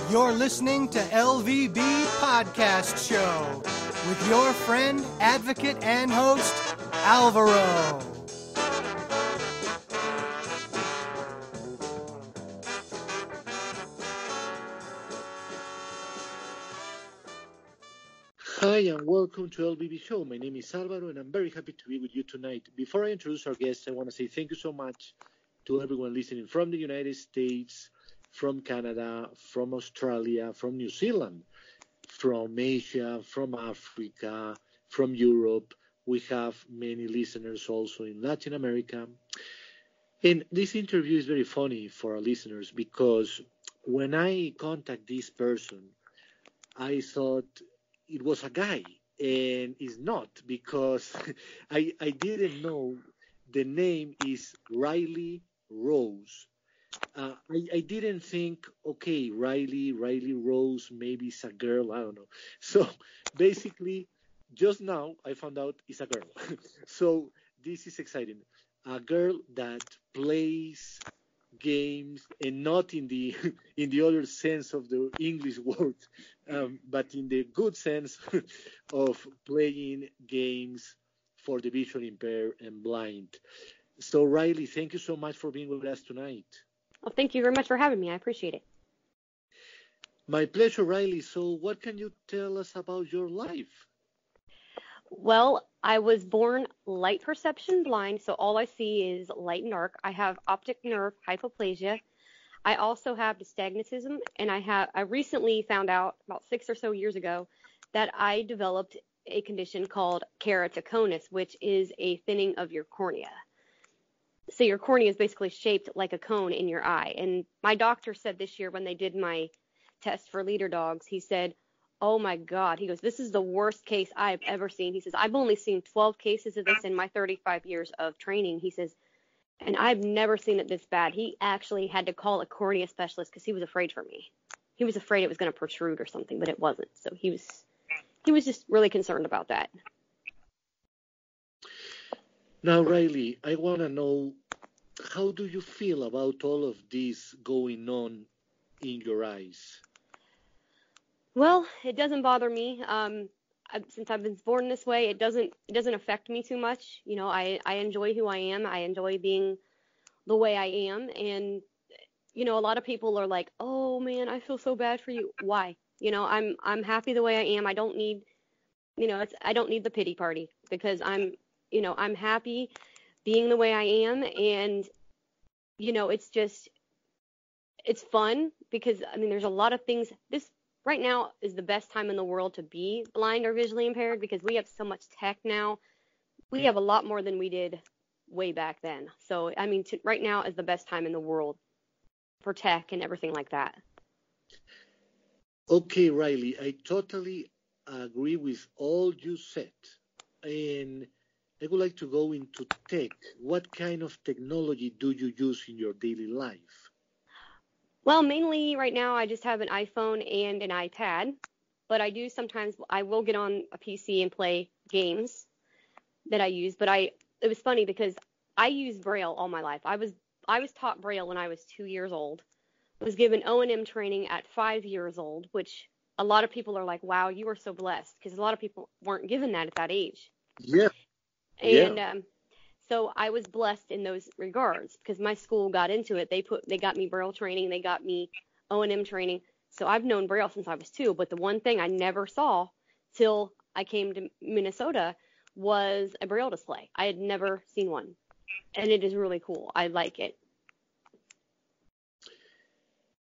You're listening to LVB Podcast Show with your friend, advocate, and host, Alvaro. Hi and welcome to LVB Show. My name is Alvaro and I'm very happy to be with you tonight. Before I introduce our guests, I want to say thank you so much to everyone listening from the United States, from Canada, from Australia, from New Zealand, from Asia, from Africa, from Europe. We have many listeners also in Latin America. And this interview is very funny for our listeners because when I contact this person, I thought it was a guy, and it's not because I didn't know the name is Riley Rose. I didn't think, okay, Riley Rose, maybe it's a girl, I don't know. So basically, just now I found out it's a girl. So this is exciting. A girl that plays games, and not in the in the other sense of the English word, but in the good sense of playing games for the visually impaired and blind. So Riley, thank you so much for being with us tonight. Well, thank you very much for having me. I appreciate it. My pleasure, Riley. So what can you tell us about your life? Well, I was born light perception blind, so all I see is light and dark. I have optic nerve hypoplasia. I also have nystagmatism, and I recently found out about 6 or so years ago that I developed a condition called keratoconus, which is a thinning of your cornea. So your cornea is basically shaped like a cone in your eye. And my doctor said this year when they did my test for leader dogs, he said, "Oh my God," he goes, "this is the worst case I've ever seen." He says, "I've only seen 12 cases of this in my 35 years of training." He says, "And I've never seen it this bad." He actually had to call a cornea specialist because he was afraid for me. He was afraid it was going to protrude or something, but it wasn't. So he was just really concerned about that. Now, Riley, I want to know, how do you feel about all of this going on in your eyes? Well, it doesn't bother me. Since I've been born this way, it doesn't affect me too much. You know, I enjoy who I am. I enjoy being the way I am. And, you know, a lot of people are like, "Oh man, I feel so bad for you." Why? You know, I'm happy the way I am. I don't need, I don't need the pity party because I'm happy being the way I am. And, you know, it's fun because, I mean, there's a lot of things. This right now is the best time in the world to be blind or visually impaired because we have so much tech now. We have a lot more than we did way back then. So, I mean, right now is the best time in the world for tech and everything like that. Okay, Riley, I totally agree with all you said. And I would like to go into tech. What kind of technology do you use in your daily life? Well, mainly right now I just have an iPhone and an iPad, but I will get on a PC and play games that I use. But it was funny because I used Braille all my life. I was taught Braille when I was 2 years old. Was given O&M training at 5 years old, which a lot of people are like, "Wow, you are so blessed," because a lot of people weren't given that at that age. Yeah. And so I was blessed in those regards because my school got into it. They got me Braille training, they got me O&M training. So I've known Braille since I was 2. But the one thing I never saw till I came to Minnesota was a Braille display. I had never seen one, and it is really cool. I like it.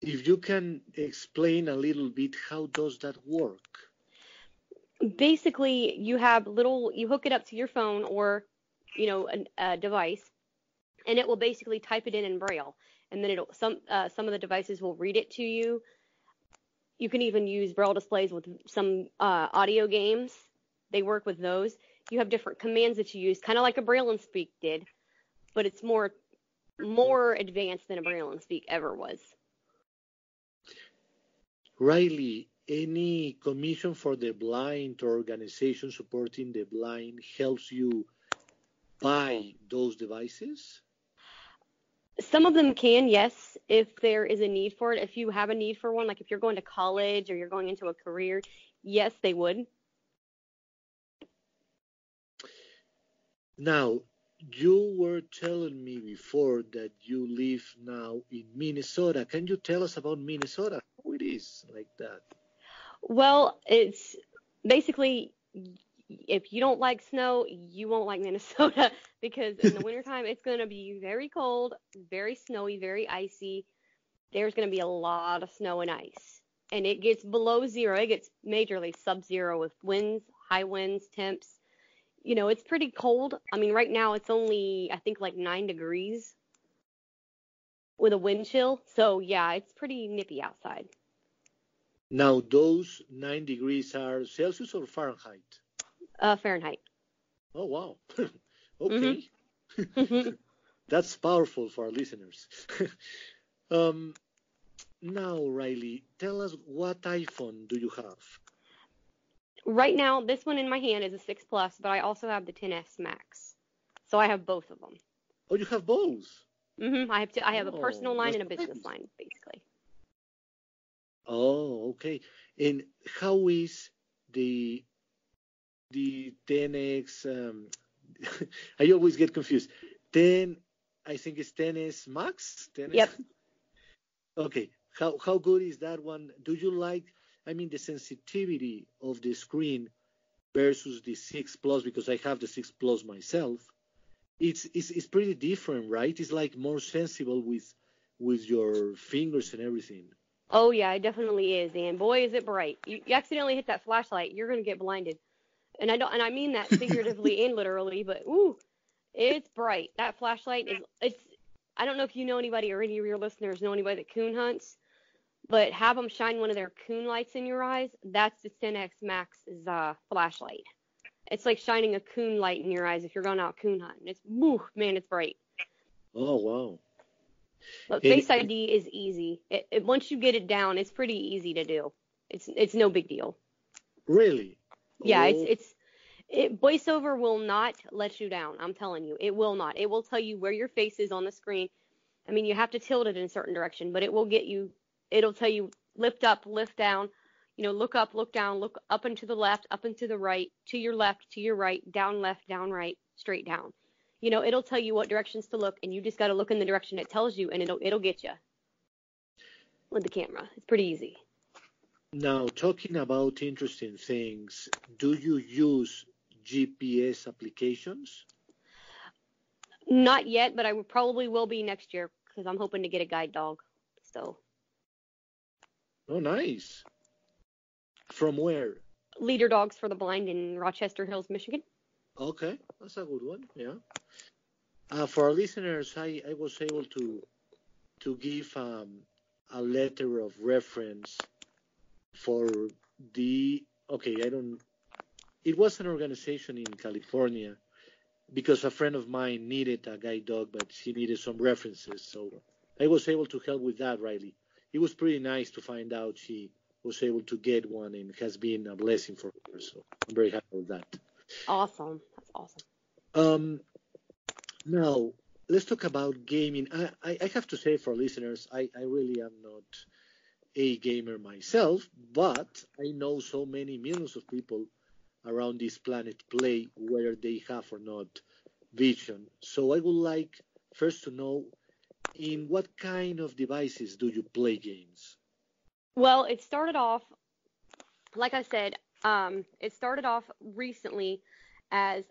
If you can explain a little bit, how does that work? Basically, you hook it up to your phone or, a device, and it will basically type it in Braille, and then some of the devices will read it to you. You can even use Braille displays with some audio games. They work with those. You have different commands that you use, kind of like a Braille and Speak did, but it's more advanced than a Braille and Speak ever was. Riley, any commission for the blind or organization supporting the blind helps you buy those devices? Some of them can, yes, if there is a need for it. If you have a need for one, like if you're going to college or you're going into a career, yes, they would. Now, you were telling me before that you live now in Minnesota. Can you tell us about Minnesota? How it is like that? Well, it's basically if you don't like snow, you won't like Minnesota because in the wintertime it's going to be very cold, very snowy, very icy. There's going to be a lot of snow and ice. And it gets below zero. It gets majorly sub-zero with winds, high winds, temps. It's pretty cold. I mean, right now it's only, I think, like 9 degrees with a wind chill. So, yeah, it's pretty nippy outside. Now, those 9 degrees are Celsius or Fahrenheit? Fahrenheit. Oh, wow. Okay. Mm-hmm. That's powerful for our listeners. Now, Riley, tell us what iPhone do you have? Right now, this one in my hand is a 6 Plus, but I also have the 10s Max. So I have both of them. Oh, you have both? Mm-hmm. I have a personal line That's and a business nice. line, basically. Oh, okay. And how is the 10x? I always get confused. 10, I think it's 10s Max. 10s. Yep. Okay. How good is that one? Do you like? I mean, the sensitivity of the screen versus the 6 Plus, because I have the 6 Plus myself. It's pretty different, right? It's like more sensible with your fingers and everything. Oh, yeah, it definitely is. And boy, is it bright. You accidentally hit that flashlight, you're going to get blinded. And I mean that figuratively and literally, but ooh, it's bright. That flashlight I don't know if you know anybody or any of your listeners know anybody that coon hunts, but have them shine one of their coon lights in your eyes. That's the 10X Max's flashlight. It's like shining a coon light in your eyes if you're going out coon hunting. Man, it's bright. Oh, wow. But And Face ID is easy. Once you get it down, it's pretty easy to do. It's no big deal. really? Yeah, Oh, voiceover will not let you down. I'm telling you, it will not. It will tell you where your face is on the screen. I mean, you have to tilt it in a certain direction, but it'll tell you lift up, lift down, look up, look down, look up and to the left, up and to the right, to your left, to your right, down left, down right, straight down. It'll tell you what directions to look, and you just got to look in the direction it tells you, and it'll get you with the camera. It's pretty easy. now talking about interesting things, do you use GPS applications? Not yet, but I probably will be next year because I'm hoping to get a guide dog. So. Oh, nice. From where? Leader Dogs for the Blind in Rochester Hills, Michigan. Okay, that's a good one. Yeah. For our listeners, I was able to give a letter of reference for it was an organization in California because a friend of mine needed a guide dog, but she needed some references. So I was able to help with that, Riley. It was pretty nice to find out she was able to get one and has been a blessing for her. So I'm very happy with that. Awesome. That's awesome. Now, let's talk about gaming. I have to say for listeners, I really am not a gamer myself, but I know so many millions of people around this planet play, whether they have or not vision. So I would like first to know, in what kind of devices do you play games? Well, it started off, like I said, it started off recently as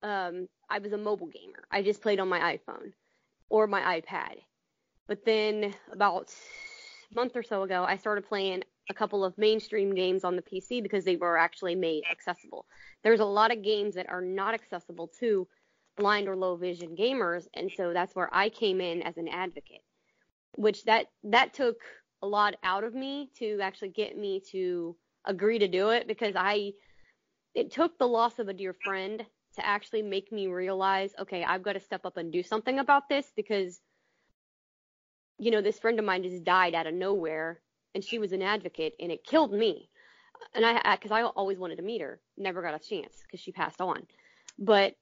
I was a mobile gamer. I just played on my iPhone or my iPad. But then about a month or so ago, I started playing a couple of mainstream games on the PC because they were actually made accessible. There's a lot of games that are not accessible to blind or low vision gamers, and so that's where I came in as an advocate, which that took a lot out of me to actually get me to agree to do it, because it took the loss of a dear friend to actually make me realize, okay, I've got to step up and do something about this, because this friend of mine just died out of nowhere, and she was an advocate, and it killed me. And because I always wanted to meet her, never got a chance because she passed on. But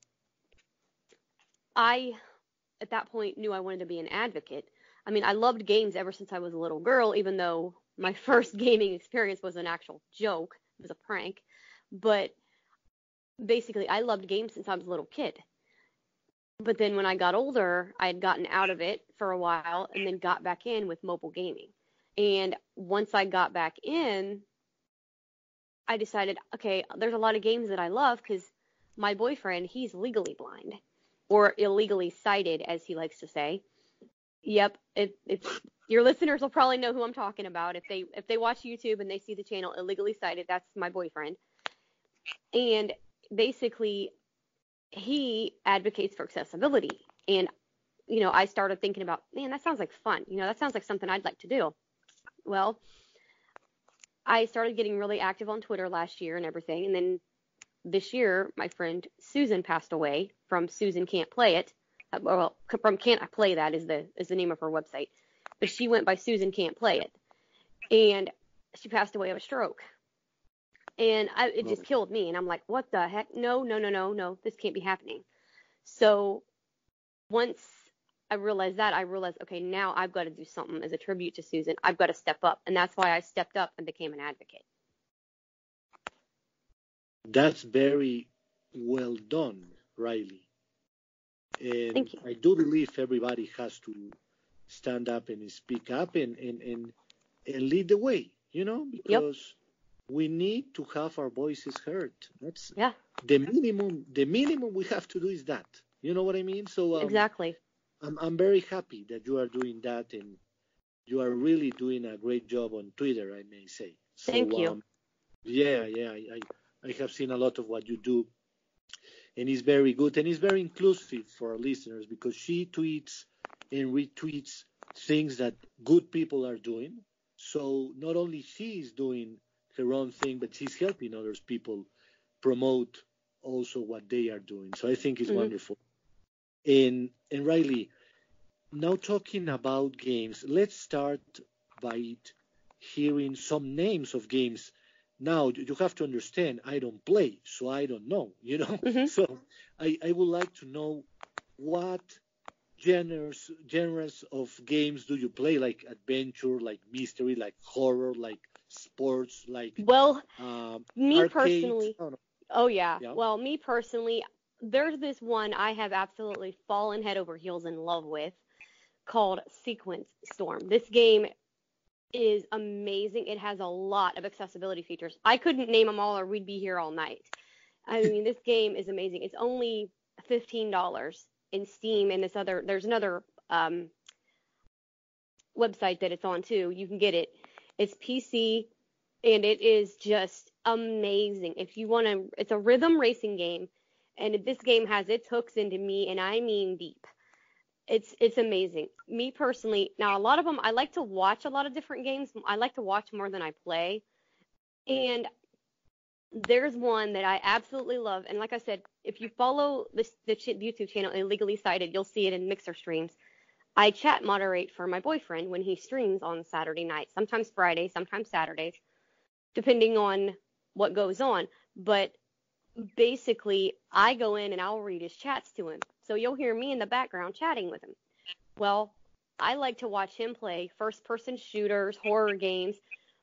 I at that point knew I wanted to be an advocate. I mean, I loved games ever since I was a little girl, even though my first gaming experience was an actual joke. It was a prank. But basically, I loved games since I was a little kid. But then when I got older, I had gotten out of it for a while and then got back in with mobile gaming. And once I got back in, I decided, okay, there's a lot of games that I love because my boyfriend, he's legally blind or illegally sighted, as he likes to say. Yep, if your listeners will probably know who I'm talking about. If they watch YouTube and they see the channel Illegally Sighted, that's my boyfriend. And basically, he advocates for accessibility. And, I started thinking about, man, that sounds like fun. That sounds like something I'd like to do. Well, I started getting really active on Twitter last year and everything. And then this year, my friend Susan passed away from Susan Can't Play It. Well, from Can't I Play That is the name of her website. But she went by Susan Can't Play It. And she passed away of a stroke. And it just killed me. And I'm like, what the heck? No. This can't be happening. So once I realized that, okay, now I've got to do something as a tribute to Susan. I've got to step up. And that's why I stepped up and became an advocate. That's very well done, Riley. And Thank you. I do believe everybody has to stand up and speak up and lead the way, because we need to have our voices heard. That's the minimum. The minimum we have to do is that. You know what I mean? So exactly. I'm very happy that you are doing that, and you are really doing a great job on Twitter, I may say. So, Thank you. I have seen a lot of what you do, and it's very good, and it's very inclusive for our listeners because she tweets and retweets things that good people are doing. So not only she is doing her own thing, but she's helping others people promote also what they are doing. So I think it's wonderful. And Riley, now talking about games, let's start by hearing some names of games. Now, you have to understand, I don't play, so I don't know, So I would like to know what genres of games do you play, like adventure, like mystery, like horror, like sports, like me arcade? Personally, oh yeah. Yeah. Well, me personally, there's this one I have absolutely fallen head over heels in love with called Sequence Storm. This game is amazing. It has a lot of accessibility features. I couldn't name them all or we'd be here all night. I mean, this game is amazing. It's only $15 in Steam, and there's another website that it's on too. You can get it. It's PC, and it is just amazing. If you want to, it's a rhythm racing game, and this game has its hooks into me, and I mean deep. It's amazing. Me personally, now a lot of them, I like to watch a lot of different games. I like to watch more than I play. And there's one that I absolutely love. And like I said, if you follow the YouTube channel Illegally Sighted, you'll see it in Mixer streams. I chat moderate for my boyfriend when he streams on Saturday night, sometimes Friday, sometimes Saturdays, depending on what goes on. But basically, I go in and I'll read his chats to him. So you'll hear me in the background chatting with him. Well, I like to watch him play first-person shooters, horror games.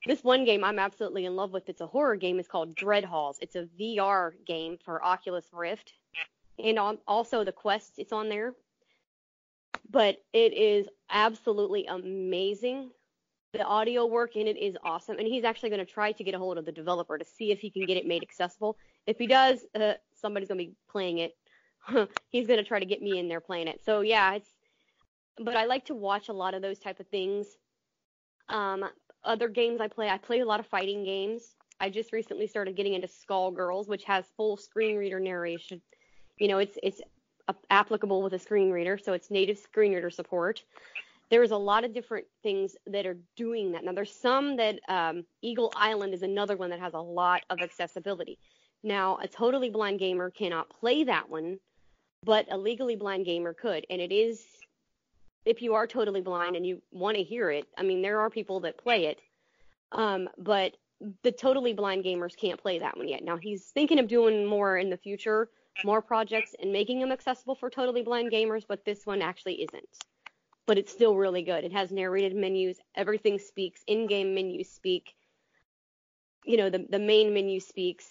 This one game I'm absolutely in love with, it's a horror game, it's called Dread Halls. It's a VR game for Oculus Rift. And also the Quest, it's on there. But it is absolutely amazing. The audio work in it is awesome. And he's actually going to try to get a hold of the developer to see if he can get it made accessible. If he does, somebody's going to be playing it. He's going to try to get me in there playing it. So, yeah, but I like to watch a lot of those type of things. Other games I play a lot of fighting games. I just recently started getting into Skullgirls, which has full screen reader narration. It's applicable with a screen reader, so it's native screen reader support. There's a lot of different things that are doing that. Now, there's some that Eagle Island is another one that has a lot of accessibility. Now, a totally blind gamer cannot play that one, but a legally blind gamer could. And it is, if you are totally blind and you want to hear it, I mean, there are people that play it, but the totally blind gamers can't play that one yet. Now, he's thinking of doing more in the future, more projects and making them accessible for totally blind gamers, but this one actually isn't. But it's still really good. It has narrated menus. Everything speaks. In-game menus speak. The main menu speaks.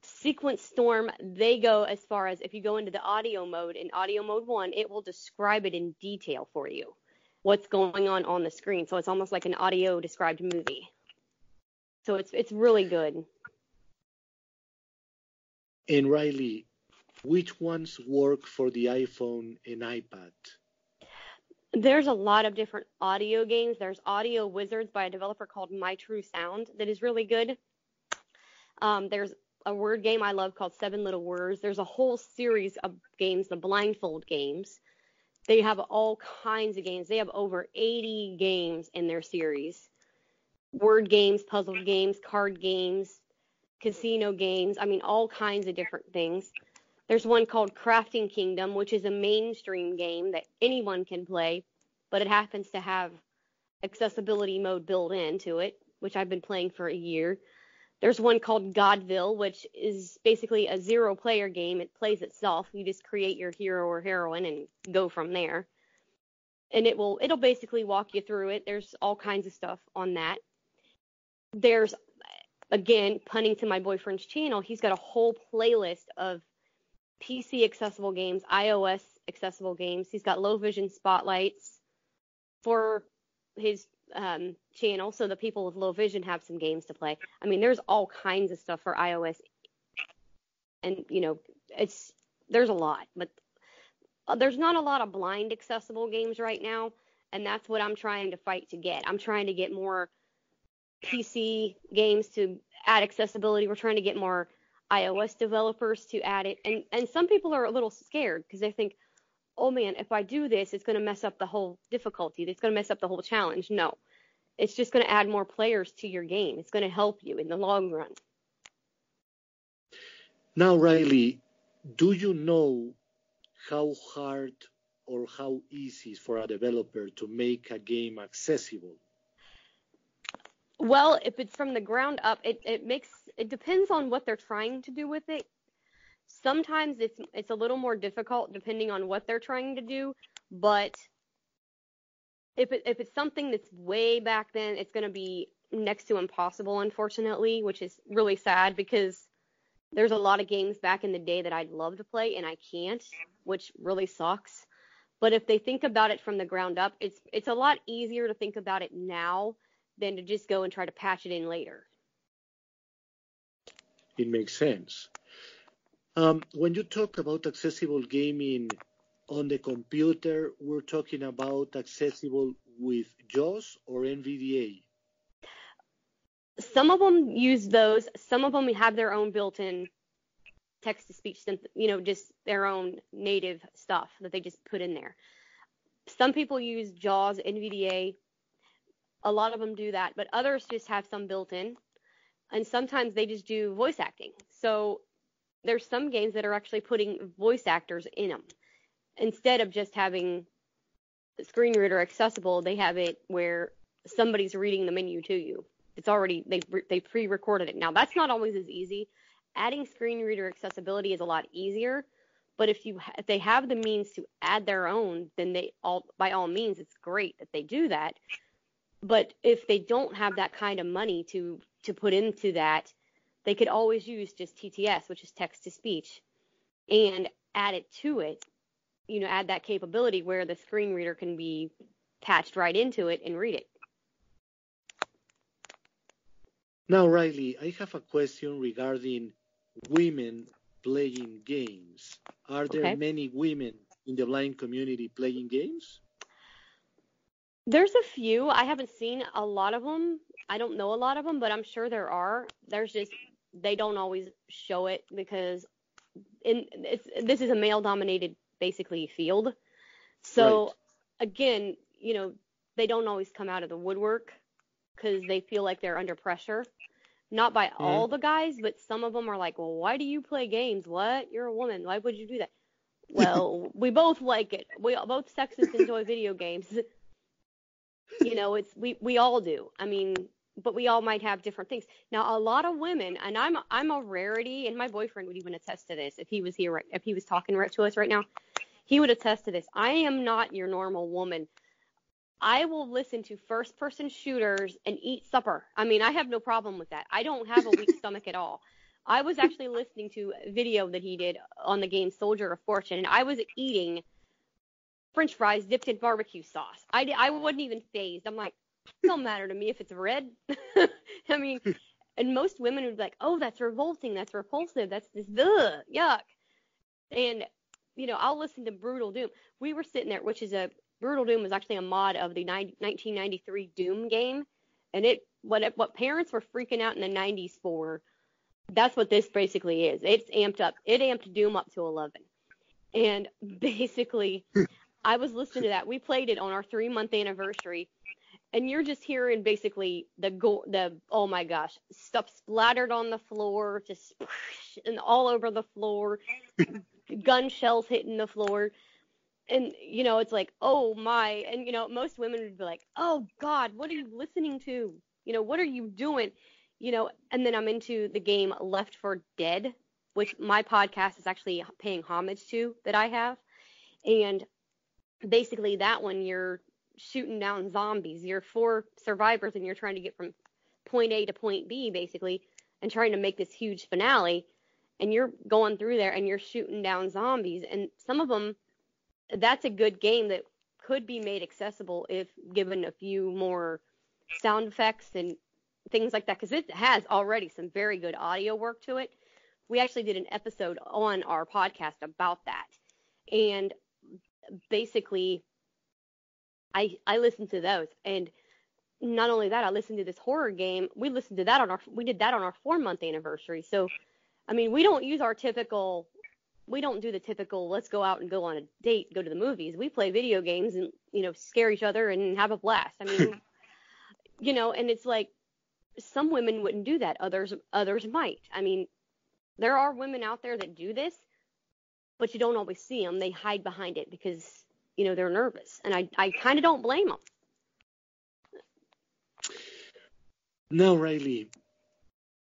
Sequence Storm, they go as far as if you go into the audio mode, in audio mode 1, it will describe it in detail for you, what's going on the screen. So it's almost like an audio described movie. So it's really good. And Riley, which ones work for the iPhone and iPad? There's a lot of different audio games. There's Audio Wizards by a developer called My True Sound that is really good. There's a word game I love called Seven Little Words. There's a whole series of games, the blindfold games. They have all kinds of games. They have over 80 games in their series. Word games, puzzle games, card games, casino games. I mean, all kinds of different things. There's one called Crafting Kingdom, which is a mainstream game that anyone can play, but it happens to have accessibility mode built into it, which I've been playing for a year. There's one called Godville, which is basically a zero-player game. It plays itself. You just create your hero or heroine and go from there. And it'll basically walk you through it. There's all kinds of stuff on that. There's, again, punning to my boyfriend's channel, he's got a whole playlist of PC accessible games, iOS accessible games. He's got low vision spotlights for his channel, so the people with low vision have some games to play. I mean, there's all kinds of stuff for iOS, and there's a lot, but there's not a lot of blind accessible games right now, and that's what I'm trying to fight to get. I'm trying to get more PC games to add accessibility. We're trying to get more iOS developers to add it, and some people are a little scared because they think, oh man, if I do this, it's going to mess up the whole difficulty. It's going to mess up the whole challenge. No, it's just going to add more players to your game. It's going to help you in the long run. Now, Riley, do you know how hard or how easy is for a developer to make a game accessible? Well, if it's from the ground up, it depends on what they're trying to do with it. Sometimes it's a little more difficult depending on what they're trying to do, but if it's something that's way back then, it's going to be next to impossible, unfortunately, which is really sad because there's a lot of games back in the day that I'd love to play and I can't, which really sucks. But if they think about it from the ground up, it's a lot easier to think about it now than to just go and try to patch it in later. It makes sense. When you talk about accessible gaming on the computer, we're talking about accessible with JAWS or NVDA? Some of them use those. Some of them have their own built-in text-to-speech, just their own native stuff that they just put in there. Some people use JAWS, NVDA. A lot of them do that, but others just have some built in, and sometimes they just do voice acting. So there's some games that are actually putting voice actors in them. Instead of just having the screen reader accessible, they have it where somebody's reading the menu to you. It's already, they pre-recorded it. Now, that's not always as easy. Adding screen reader accessibility is a lot easier, but if they have the means to add their own, then by all means, it's great that they do that. But if they don't have that kind of money to put into that, they could always use just TTS, which is text-to-speech, and add it to it, add that capability where the screen reader can be patched right into it and read it. Now, Riley, I have a question regarding women playing games. Are there many women in the blind community playing games? There's a few. I haven't seen a lot of them. I don't know a lot of them, but I'm sure there are. They don't always show it because this is a male-dominated, basically, field. So, Again, they don't always come out of the woodwork because they feel like they're under pressure. Not by all the guys, but some of them are like, well, why do you play games? What? You're a woman. Why would you do that? Well, we both like it. Both sexes enjoy video games. We all do. I mean, but we all might have different things. Now, a lot of women, and I'm a rarity, and my boyfriend would even attest to this if he was here, if he was talking to us right now, he would attest to this. I am not your normal woman. I will listen to first-person shooters and eat supper. I mean, I have no problem with that. I don't have a weak stomach at all. I was actually listening to a video that he did on the game Soldier of Fortune, and I was eating French fries dipped in barbecue sauce. I wasn't even phased. I'm like, it don't matter to me if it's red. I mean, and most women would be like, oh, that's revolting, that's repulsive, that's this, ugh, yuck. And, you know, I'll listen to Brutal Doom. We were sitting there, Brutal Doom was actually a mod of the 1993 Doom game. And what parents were freaking out in the 90s for, that's what this basically is. It's amped up. It amped Doom up to 11. And basically, I was listening to that. We played it on our 3-month anniversary. And you're just hearing basically oh my gosh, stuff splattered on the floor, just and all over the floor, gun shells hitting the floor. And, you know, it's like, oh my, and, you know, most women would be like, oh God, what are you listening to? You know, what are you doing? You know, and then I'm into the game Left 4 Dead, which my podcast is actually paying homage to that I have. And basically that one, you're shooting down zombies. You're 4 survivors and you're trying to get from point A to point B basically and trying to make this huge finale, and you're going through there and you're shooting down zombies, and some of them, that's a good game that could be made accessible if given a few more sound effects and things like that, because it has already some very good audio work to it. We actually did an episode on our podcast about that, and basically I listened to those, and not only that, I listened to this horror game. We did that on our 4-month anniversary. So, I mean, we don't do the typical, let's go out and go on a date, go to the movies. We play video games and, you know, scare each other and have a blast. I mean, you know, and it's like, some women wouldn't do that. Others might. I mean, there are women out there that do this, but you don't always see them. They hide behind it because, you know, they're nervous. And I kind of don't blame them. Now, Riley,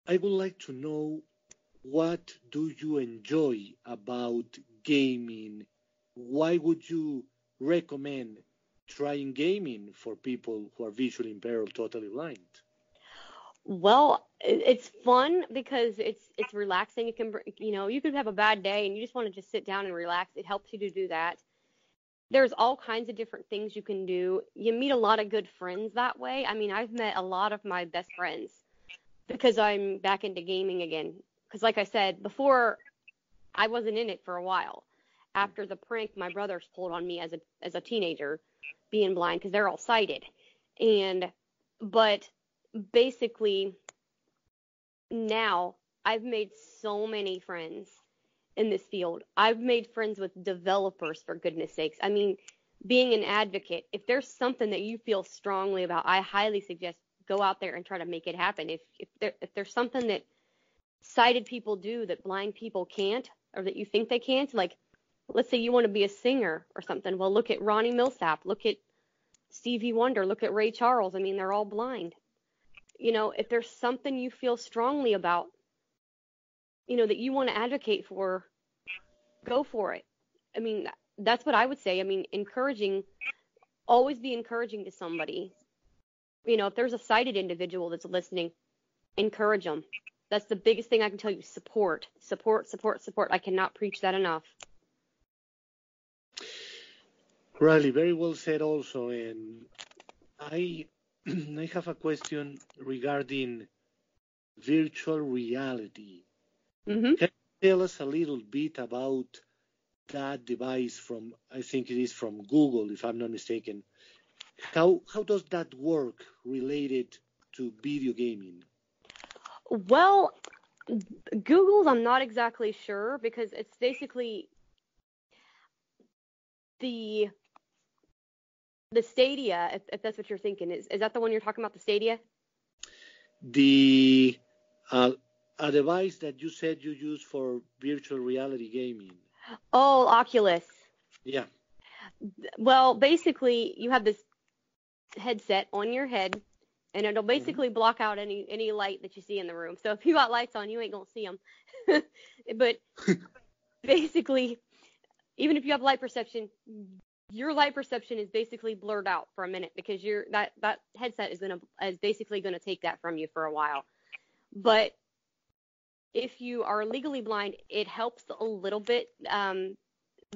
I would like to know, what do you enjoy about gaming? Why would you recommend trying gaming for people who are visually impaired or totally blind? Well, it's fun because it's relaxing. You could have a bad day and you just want to just sit down and relax. It helps you to do that. There's all kinds of different things you can do. You meet a lot of good friends that way. I mean, I've met a lot of my best friends because I'm back into gaming again. Because like I said, before I wasn't in it for a while. After the prank my brothers pulled on me as a teenager, being blind, because they're all sighted. But basically now I've made so many friends in this field. I've made friends with developers, for goodness sakes. I mean, being an advocate, if there's something that you feel strongly about, I highly suggest go out there and try to make it happen. If there's something that sighted people do that blind people can't, or that you think they can't, like, let's say you want to be a singer or something. Well, look at Ronnie Millsap, look at Stevie Wonder, look at Ray Charles. I mean, they're all blind. You know, if there's something you feel strongly about, you know, that you want to advocate for, go for it. I mean, that's what I would say. I mean, always be encouraging to somebody. You know, if there's a sighted individual that's listening, encourage them. That's the biggest thing I can tell you. Support. I cannot preach that enough. Riley, very well said also. And I have a question regarding virtual reality. Mm-hmm. Can you tell us a little bit about that device I think it is from Google, if I'm not mistaken. How does that work related to video gaming? Well, Google's, I'm not exactly sure, because it's basically the Stadia, if that's what you're thinking. Is that the one you're talking about, the Stadia? A device that you said you use for virtual reality gaming. Oh, Oculus. Yeah. Well, basically, you have this headset on your head, and it'll basically block out any light that you see in the room. So if you got lights on, you ain't gonna see them. But basically, even if you have light perception, your light perception is basically blurred out for a minute because that headset is basically gonna take that from you for a while. But if you are legally blind, it helps a little bit.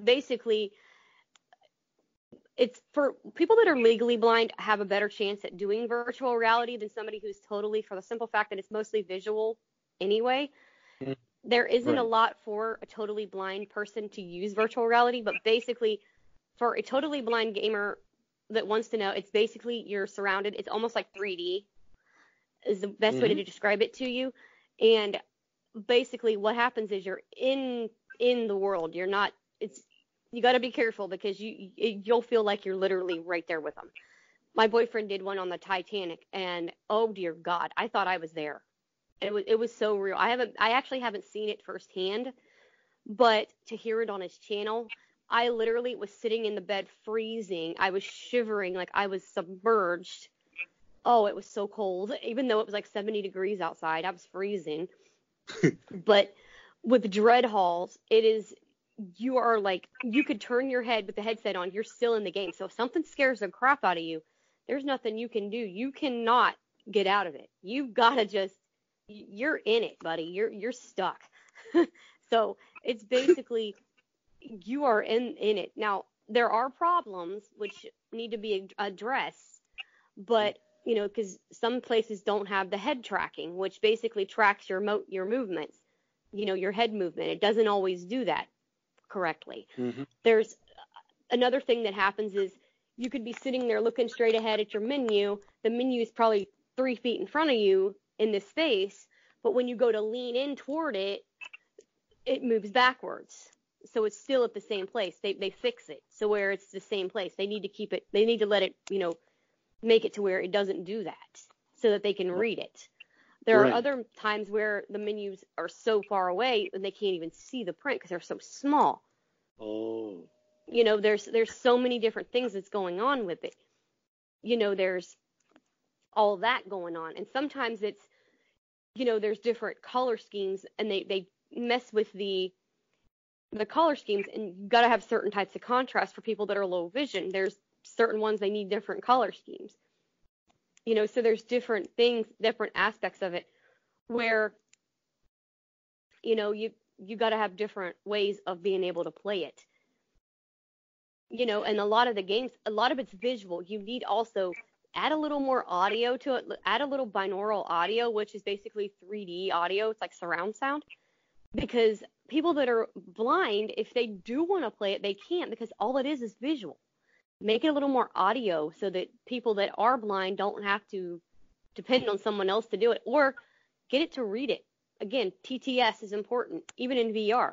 Basically, it's for people that are legally blind have a better chance at doing virtual reality than somebody who's totally, for the simple fact that it's mostly visual anyway. There isn't a lot for a totally blind person to use virtual reality, but basically for a totally blind gamer that wants to know, it's basically you're surrounded. It's almost like 3D is the best way to describe it to you. And basically what happens is you're in the world. You're not, you got to be careful because you'll feel like you're literally right there with them. My boyfriend did one on the Titanic, and oh dear God, I thought I was there. It was so real. I actually haven't seen it firsthand, but to hear it on his channel, I literally was sitting in the bed freezing. I was shivering like I was submerged. Oh, it was so cold. Even though it was like 70 degrees outside, I was freezing. But with dread halls, you are like, you could turn your head with the headset on. You're still in the game. So if something scares the crap out of you, there's nothing you can do. You cannot get out of it. You've got to you're in it, buddy. You're stuck. So it's basically, you are in it. Now, there are problems which need to be addressed, but, because some places don't have the head tracking, which basically tracks your movements, your head movement. It doesn't always do that correctly. There's another thing that happens is you could be sitting there looking straight ahead at your menu. The menu is probably 3 feet in front of you in this space, but when you go to lean in toward it, it moves backwards. So it's still at the same place. They fix it so where it's the same place. They need to let it, make it to where it doesn't do that so that they can read it. There are other times where the menus are so far away and they can't even see the print because they're so small. Oh. There's so many different things that's going on with it. There's all that going on. And sometimes it's, there's different color schemes and they mess with the color schemes, and you've got to have certain types of contrast for people that are low vision. There's certain ones they need different color schemes. So there's different things, different aspects of it where, you got to have different ways of being able to play it. And a lot of the games, a lot of it's visual. You need also add a little more audio to it, add a little binaural audio, which is basically 3D audio. It's like surround sound, because people that are blind, if they do want to play it, they can't because all it is visual. Make it a little more audio so that people that are blind don't have to depend on someone else to do it, or get it to read it. Again, TTS is important, even in VR.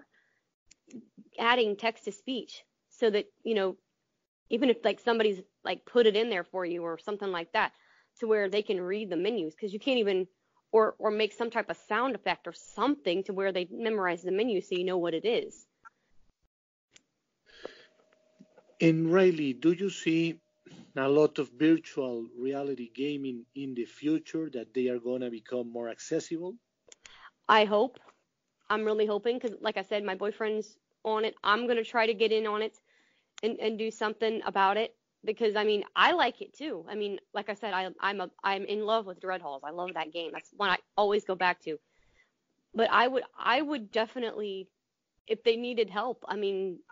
Adding text to speech so that, even if like somebody's like put it in there for you or something like that, to where they can read the menus, because you can't even, or make some type of sound effect or something to where they memorize the menu so you know what it is. And Riley, do you see a lot of virtual reality gaming in the future, that they are going to become more accessible? I hope. I'm really hoping, because like I said, my boyfriend's on it. I'm going to try to get in on it and do something about it, because I like it too. Like I said, I'm in love with Dread Halls. I love that game. That's one I always go back to. But I would definitely, if they needed help,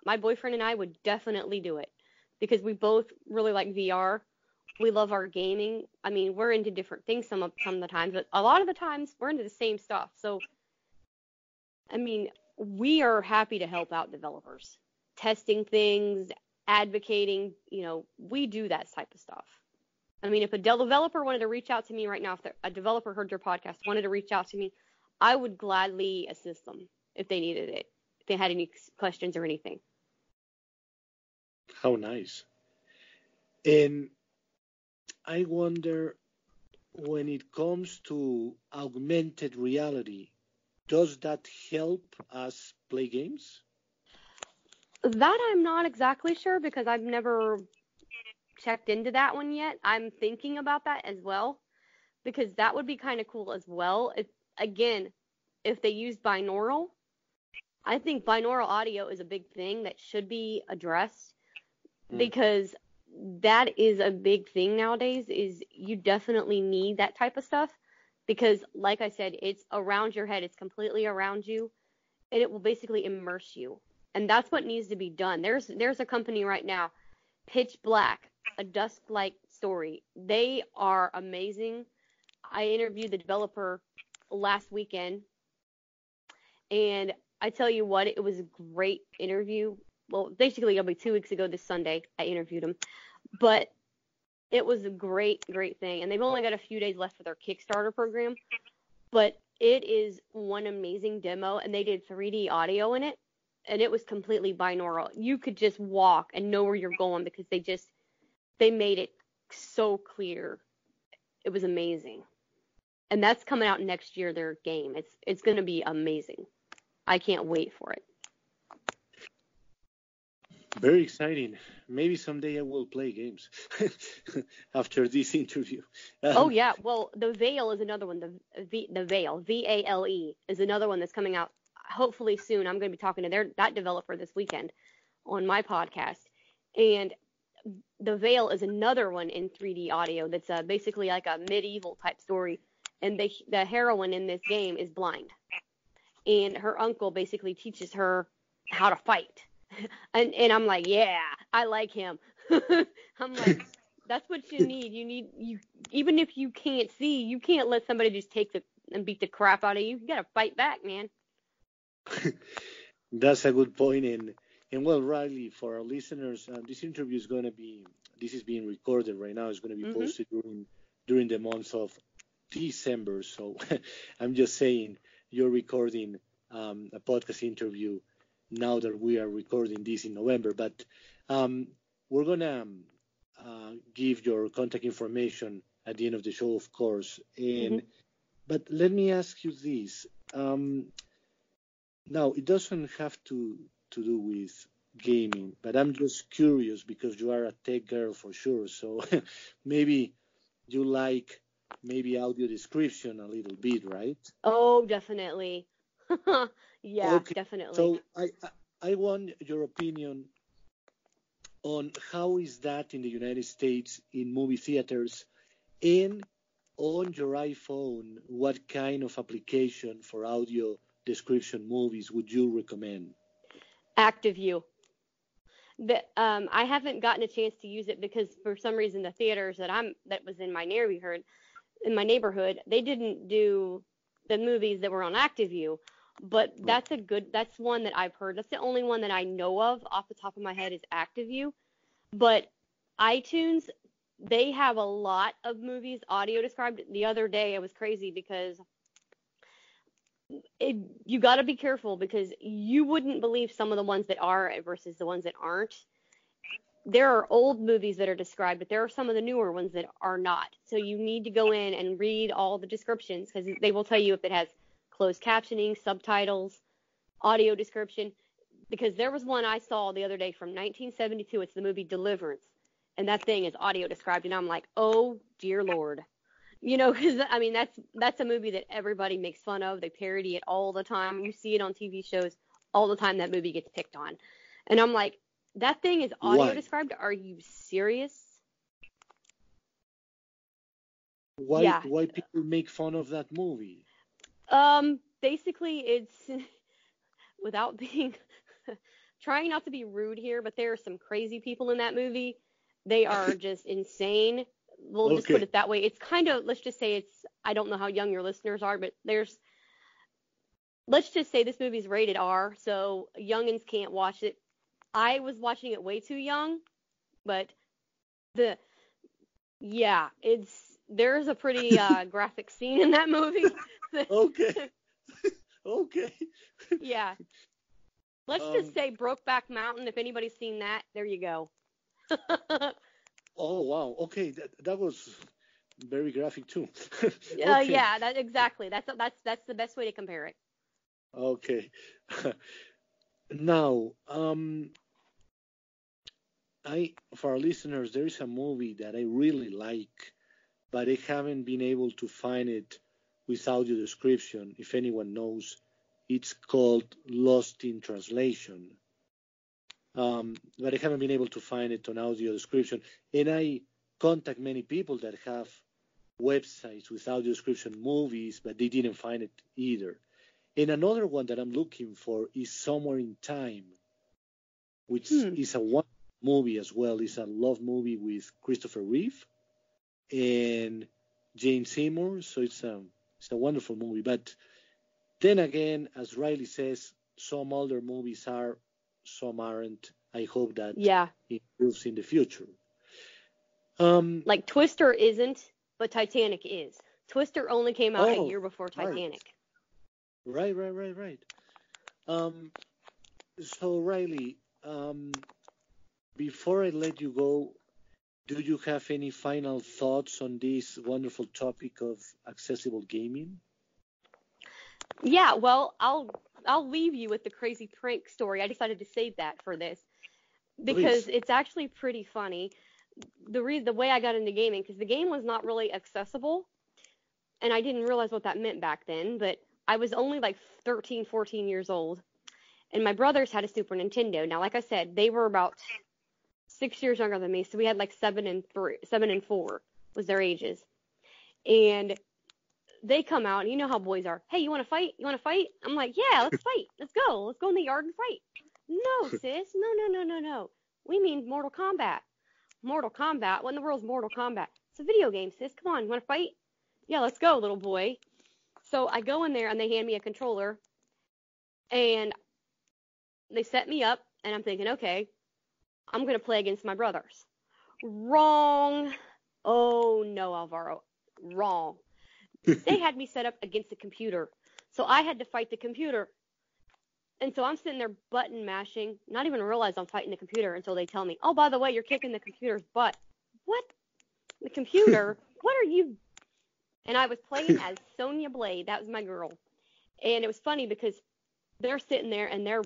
my boyfriend and I would definitely do it, because we both really like VR. We love our gaming. We're into different things some of the times, but a lot of the times we're into the same stuff. So, we are happy to help out developers, testing things, advocating, we do that type of stuff. If a developer wanted to reach out to me right now, if a developer heard your podcast, wanted to reach out to me, I would gladly assist them if they needed it, if they had any questions or anything. How nice. And I wonder, when it comes to augmented reality, does that help us play games? That I'm not exactly sure, because I've never checked into that one yet. I'm thinking about that as well, because that would be kind of cool as well. If they use binaural, I think binaural audio is a big thing that should be addressed because that is a big thing nowadays. Is you definitely need that type of stuff because, like I said, it's around your head. It's completely around you, and it will basically immerse you. And that's what needs to be done. There's a company right now, Pitch Black, a dusk-like story. They are amazing. I interviewed the developer last weekend, and I tell you what, it was a great interview. Well, basically, it'll be 2 weeks ago this Sunday, I interviewed him. But it was a great, great thing. And they've only got a few days left for their Kickstarter program. But it is one amazing demo, and they did 3D audio in it. And it was completely binaural. You could just walk and know where you're going because they made it so clear. It was amazing. And that's coming out next year, their game. It's going to be amazing. I can't wait for it. Very exciting. Maybe someday I will play games after this interview. Oh, yeah. Well, The Veil is another one. The Veil, VALE, is another one that's coming out hopefully soon. I'm going to be talking to that developer this weekend on my podcast. And The Veil is another one in 3D audio that's basically like a medieval type story. And the heroine in this game is blind. And her uncle basically teaches her how to fight. And I'm like, yeah, I like him. I'm like, that's what you need. You even if you can't see, you can't let somebody just and beat the crap out of you. You got to fight back, man. That's a good point. And well, Riley, for our listeners, this interview this is being recorded right now. It's going to be posted during the month of December. So I'm just saying you're recording a podcast interview now that we are recording this in November. But we're going to give your contact information at the end of the show, of course. But let me ask you this. Now, it doesn't have to do with gaming, but I'm just curious because you are a tech girl for sure. So maybe you like audio description a little bit, right? Oh, definitely. Yeah, okay. Definitely. So I want your opinion on how is that in the United States in movie theaters, and on your iPhone, what kind of application for audio description movies would you recommend? ActiveView. I haven't gotten a chance to use it because for some reason the theaters that was in my neighborhood, they didn't do the movies that were on ActiveView. But that's one that I've heard. That's the only one that I know of off the top of my head is ActiveView. But iTunes, they have a lot of movies audio described. The other day, it was crazy because you got to be careful because you wouldn't believe some of the ones that are versus the ones that aren't. There are old movies that are described, but there are some of the newer ones that are not. So you need to go in and read all the descriptions because they will tell you if it has closed captioning, subtitles, audio description. Because there was one I saw the other day from 1972. It's the movie Deliverance. And that thing is audio described. And I'm like, oh, dear Lord. You know, because, I mean, that's a movie that everybody makes fun of. They parody it all the time. You see it on TV shows all the time. That movie gets picked on. And I'm like, that thing is audio described? Are you serious? Why people make fun of that movie? Basically, it's without being trying not to be rude here, but there are some crazy people in that movie. They are just insane. We'll just put it that way. It's kind of, let's just say I don't know how young your listeners are, but let's just say this movie's rated R, so youngins can't watch it. I was watching it way too young, but there's a pretty graphic scene in that movie. Okay. Yeah. Let's just say Brokeback Mountain. If anybody's seen that, there you go. Oh, wow. Okay. That was very graphic too. Okay. Yeah, exactly. That's the best way to compare it. Okay. Now, for our listeners, there is a movie that I really like. but I haven't been able to find it with audio description. If anyone knows, it's called Lost in Translation. But I haven't been able to find it on audio description. And I contact many people that have websites with audio description movies, but they didn't find it either. And another one that I'm looking for is Somewhere in Time, which is a one movie as well. It's a love movie with Christopher Reeve and Jane Seymour. So it's a wonderful movie. But then again, as Riley says, some older movies are, some aren't. I hope that it improves in the future. Like Twister isn't, but Titanic is. Twister only came out a year before Titanic. Right. So Riley, before I let you go, do you have any final thoughts on this wonderful topic of accessible gaming? Yeah, well, I'll leave you with the crazy prank story. I decided to save that for this because it's actually pretty funny. The way I got into gaming, because the game was not really accessible, and I didn't realize what that meant back then, but I was only like 13, 14 years old, and my brothers had a Super Nintendo. Now, like I said, they were about 6 years younger than me, so we had like 7 and 4 was their ages. And they come out, and you know how boys are. Hey, you want to fight? You want to fight? I'm like, yeah, let's fight. Let's go. Let's go in the yard and fight. No, sis. No. We mean Mortal Kombat. Mortal Kombat? What in the world's Mortal Kombat? It's a video game, sis. Come on, you want to fight? Yeah, let's go, little boy. So I go in there, and they hand me a controller, and they set me up, and I'm thinking, okay, I'm going to play against my brothers. Wrong. Oh, no, Alvaro. Wrong. They had me set up against the computer, so I had to fight the computer. And so I'm sitting there button mashing, not even realize I'm fighting the computer until they tell me, oh, by the way, you're kicking the computer's butt. What? The computer? What are you? And I was playing as Sonya Blade. That was my girl. And it was funny because they're sitting there and they're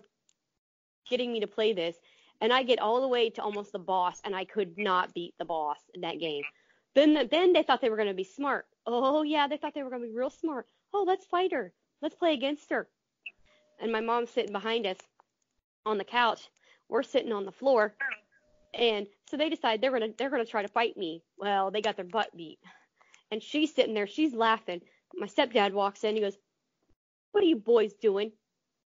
getting me to play this. And I get all the way to almost the boss, and I could not beat the boss in that game. Then they thought they were going to be smart. Oh, yeah, they thought they were going to be real smart. Oh, let's fight her. Let's play against her. And my mom's sitting behind us on the couch. We're sitting on the floor. And so they decide they're gonna try to fight me. Well, they got their butt beat. And she's sitting there. She's laughing. My stepdad walks in. He goes, what are you boys doing?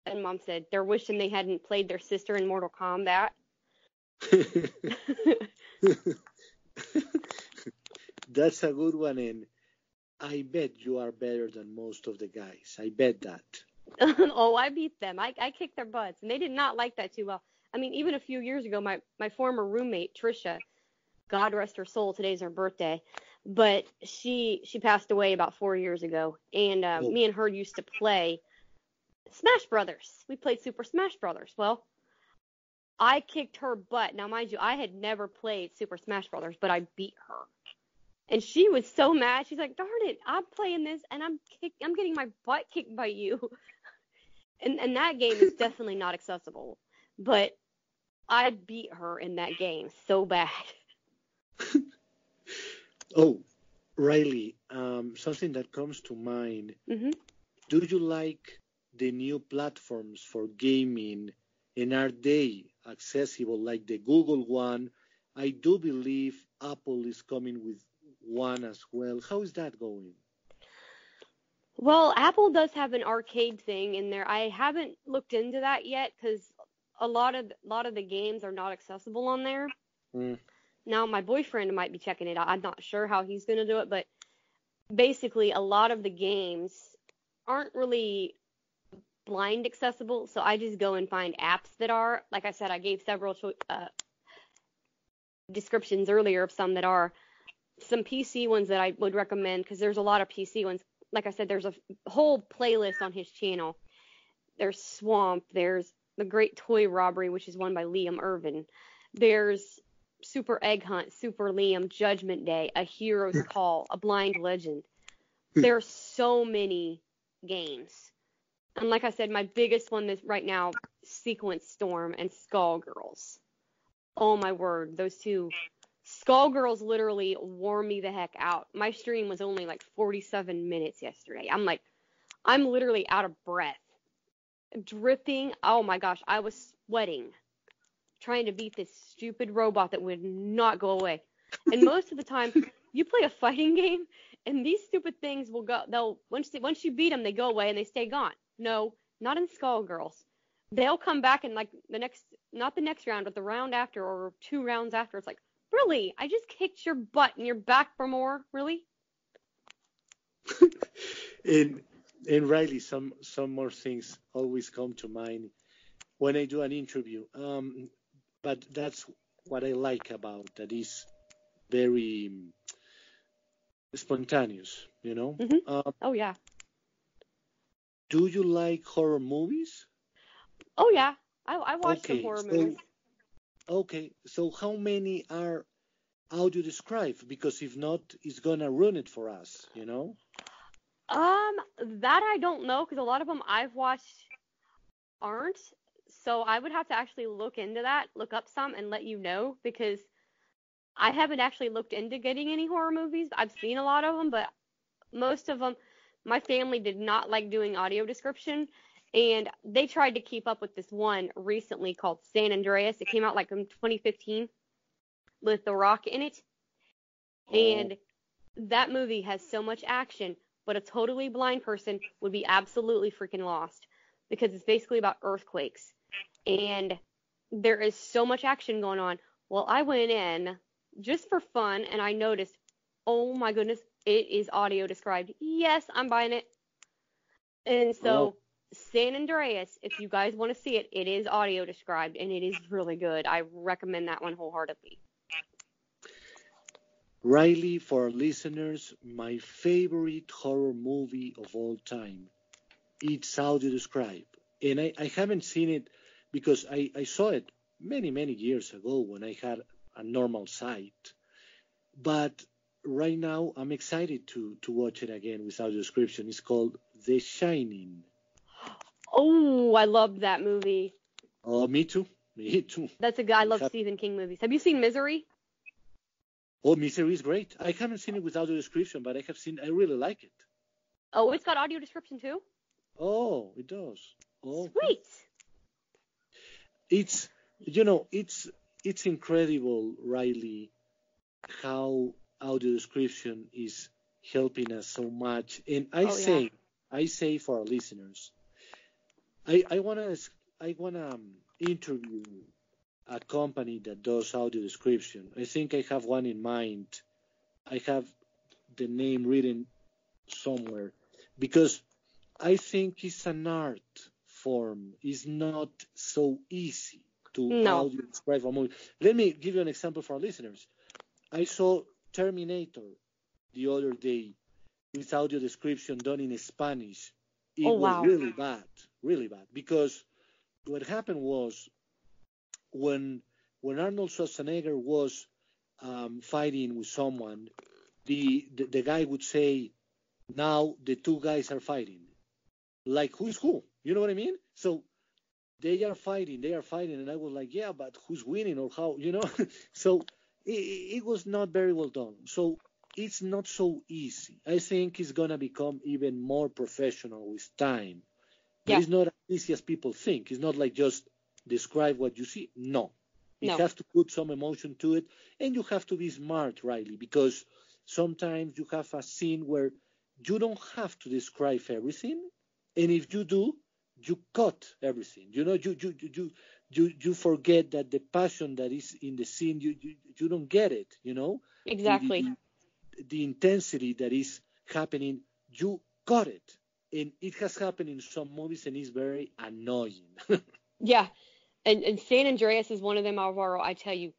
And Mom said, they're wishing they hadn't played their sister in Mortal Kombat. That's a good one, and I bet you are better than most of the guys. I bet that. Oh, I beat them. I kicked their butts, and they did not like that too well. I mean, even a few years ago, my former roommate, Trisha, God rest her soul, today's her birthday, but she passed away about 4 years ago, and me and her used to play Smash Brothers. We played Super Smash Brothers. Well, I kicked her butt. Now, mind you, I had never played Super Smash Brothers, but I beat her. And she was so mad. She's like, darn it, I'm playing this, and I'm getting my butt kicked by you. And that game is definitely not accessible. But I beat her in that game so bad. Oh, Riley, something that comes to mind. Mm-hmm. Do you like the new platforms for gaming, and are they accessible like the Google one? I do believe Apple is coming with one as well. How is that going? Well, Apple does have an arcade thing in there. I haven't looked into that yet because a lot of the games are not accessible on there. Now, my boyfriend might be checking it out. I'm not sure how he's going to do it, but basically a lot of the games aren't really blind accessible, so I just go and find apps that are. Like I said, I gave several descriptions earlier of some that are. Some PC ones that I would recommend, because there's a lot of PC ones. Like I said, there's a whole playlist on his channel. There's Swamp. There's The Great Toy Robbery, which is one by Liam Irvin. There's Super Egg Hunt, Super Liam, Judgment Day, A Hero's Call, A Blind Legend. There's so many games. And like I said, my biggest one is right now, Sequence Storm and Skullgirls. Oh my word, those two. Skullgirls literally wore me the heck out. My stream was only like 47 minutes yesterday. I'm literally out of breath, dripping. Oh my gosh, I was sweating, trying to beat this stupid robot that would not go away. And most of the time, you play a fighting game, and these stupid things will go. Once you beat them, they go away and they stay gone. No, not in Skullgirls. They'll come back in like not the next round, but the round after or 2 rounds after. It's like, really? I just kicked your butt and you're back for more? Really? And Riley, some more things always come to mind when I do an interview. But that's what I like about that is very spontaneous, you know? Mm-hmm. Oh, yeah. Do you like horror movies? Oh, yeah. I watch some horror movies. Okay, so how many are audio described? Because if not, it's gonna ruin it for us, you know? That I don't know, because a lot of them I've watched aren't. So I would have to actually look up some and let you know, because I haven't actually looked into getting any horror movies. I've seen a lot of them, but most of them, my family did not like doing audio description, and they tried to keep up with this one recently called San Andreas. It came out like in 2015 with The Rock in it, and that movie has so much action, but a totally blind person would be absolutely freaking lost, because it's basically about earthquakes, and there is so much action going on. Well, I went in just for fun, and I noticed, oh my goodness, it is audio described. Yes, I'm buying it. And so, San Andreas, if you guys want to see it, it is audio described, and it is really good. I recommend that one wholeheartedly. Riley, for our listeners, my favorite horror movie of all time, it's audio described. And I haven't seen it because I saw it many, many years ago when I had a normal sight. But right now, I'm excited to watch it again with audio description. It's called The Shining. Oh, I loved that movie. Oh, me too. Me too. That's a guy. I love Stephen King movies. Have you seen Misery? Oh, Misery is great. I haven't seen it with audio description, but I really like it. Oh, it's got audio description too? Oh, it does. Oh, sweet. It's incredible, Riley, how audio description is helping us so much. And I say for our listeners, I wanna interview a company that does audio description. I think I have one in mind. I have the name written somewhere because I think it's an art form. It's not so easy to audio describe a movie. Let me give you an example for our listeners. I saw Terminator the other day with audio description done in Spanish. It was really bad. Because what happened was when Arnold Schwarzenegger was fighting with someone, the guy would say, now the two guys are fighting. Like, who's who? You know what I mean? So they are fighting, and I was like, yeah, but who's winning or how, you know? So it was not very well done. So it's not so easy. I think it's going to become even more professional with time. But it's not as easy as people think. It's not like just describe what you see. No. You have to put some emotion to it, and you have to be smart, Riley, because sometimes you have a scene where you don't have to describe everything, and if you do, you cut everything. You know, you forget that the passion that is in the scene, you don't get it. You know, exactly. The intensity that is happening, you got it, and it has happened in some movies, and it's very annoying. Yeah. And San Andreas is one of them, Alvaro. I tell you,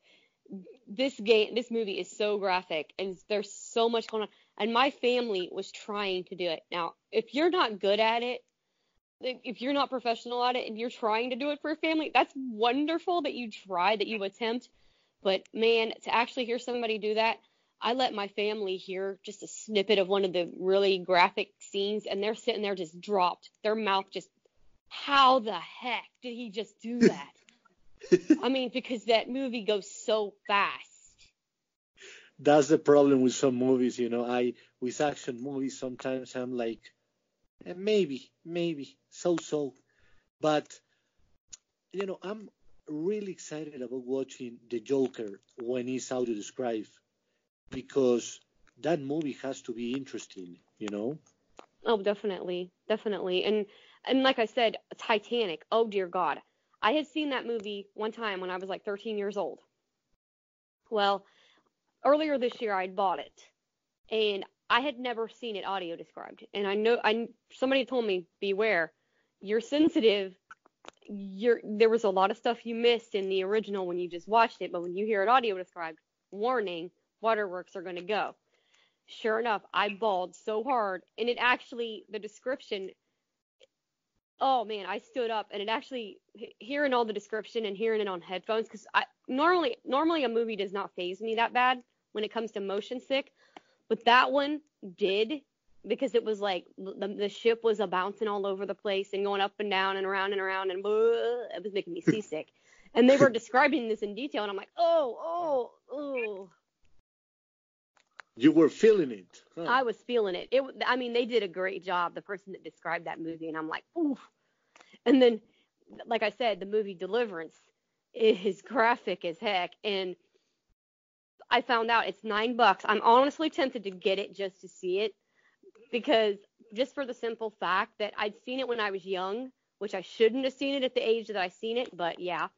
this movie is so graphic, and there's so much going on. And my family was trying to do it. Now, if you're not good at it, if you're not professional at it, and you're trying to do it for a family, that's wonderful that you try, that you attempt. But man, to actually hear somebody do that, I let my family hear just a snippet of one of the really graphic scenes, and they're sitting there just dropped. Their mouth just, how the heck did he just do that? I mean, because that movie goes so fast. That's the problem with some movies, with action movies, sometimes I'm like, maybe, so. But, I'm really excited about watching The Joker when it's audio described because that movie has to be interesting. Oh, definitely, definitely. And like I said, Titanic. Oh dear God, I had seen that movie one time when I was like 13 years old. Well, earlier this year I'd bought it, and I had never seen it audio described. And somebody told me, beware, you're sensitive. There was a lot of stuff you missed in the original when you just watched it, but when you hear it audio described, warning, waterworks are going to go. Sure enough, I bawled so hard, and the description, oh man, I stood up, and it actually, hearing all the description and hearing it on headphones, because normally a movie does not faze me that bad when it comes to motion sick, but that one did, because it was like the ship was bouncing all over the place and going up and down and around and around, and it was making me seasick. And they were describing this in detail, and I'm like, oh. You were feeling it. Huh? I was feeling it. They did a great job, the person that described that movie, and I'm like, ooh. And then, like I said, the movie Deliverance is graphic as heck, and I found out it's $9. I'm honestly tempted to get it just to see it, because just for the simple fact that I'd seen it when I was young, which I shouldn't have seen it at the age that I seen it, but yeah.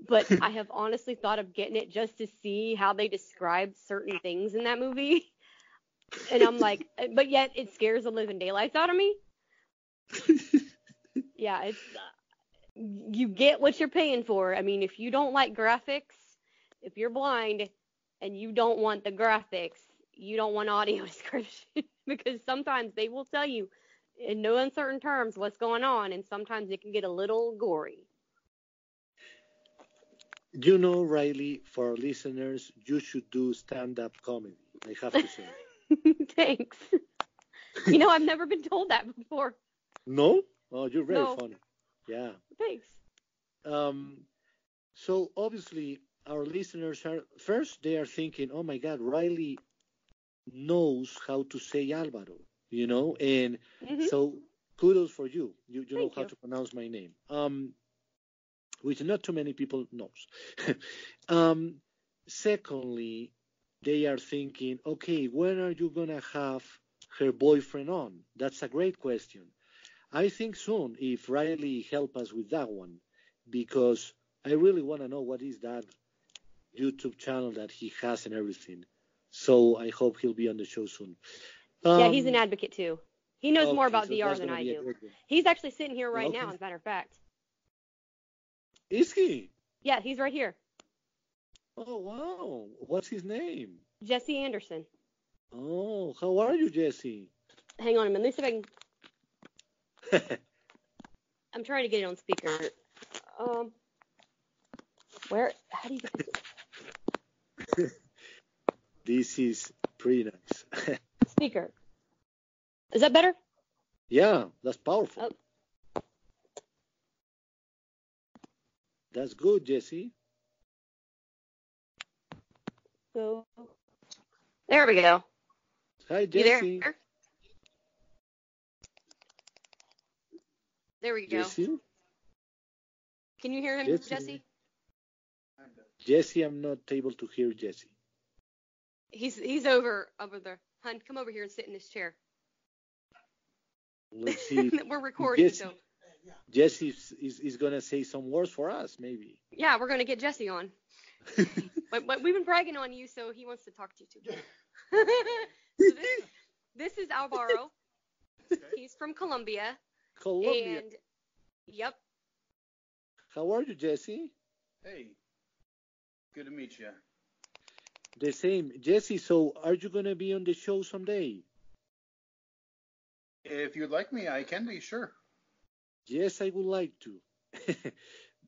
But I have honestly thought of getting it just to see how they describe certain things in that movie. And I'm like, but yet it scares the living daylights out of me. Yeah, it's you get what you're paying for. I mean, if you don't like graphics, if you're blind and you don't want the graphics, you don't want audio description, because sometimes they will tell you in no uncertain terms what's going on, and sometimes it can get a little gory. Riley, for our listeners, you should do stand-up comedy, I have to say. Thanks. I've never been told that before. No? Oh, you're very funny. Yeah. Thanks. So obviously our listeners they are thinking, oh my God, Riley knows how to say Alvaro, and so kudos for you. You know how to pronounce my name. Which not too many people knows. Secondly, they are thinking, okay, when are you going to have her boyfriend on? That's a great question. I think soon, if Riley help us with that one, because I really want to know what is that YouTube channel that he has and everything. So I hope he'll be on the show soon. Yeah, he's an advocate too. He knows more about VR than I do. He's actually sitting here right now, as a matter of fact. Is he? Yeah, he's right here. Oh, wow. What's his name? Jesse Anderson. Oh, how are you, Jesse? Hang on a minute. Let me see if I can... I'm trying to get it on speaker. How do you get this? This is pretty nice. Speaker. Is that better? Yeah, that's powerful. Oh. That's good, Jesse. So, there we go. Hi, Jesse. You there? There we go. Jesse? Can you hear him, Jesse? Jesse, I'm not able to hear Jesse. He's over there. Hun, come over here and sit in this chair. Let's see. We're recording, Jesse, so. Jesse is going to say some words for us, maybe. Yeah, we're going to get Jesse on. but we've been bragging on you, so he wants to talk to you too. So this is Alvaro. He's from Colombia. Colombia. And, yep. How are you, Jesse? Hey. Good to meet you. The same. Jesse, so are you going to be on the show someday? If you'd like me, I can be, sure. Yes, I would like to.